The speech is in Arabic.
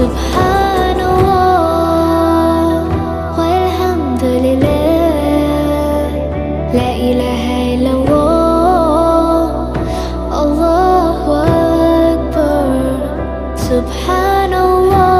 سبحان الله والحمد لله لا إله إلا الله الله أكبر سبحان الله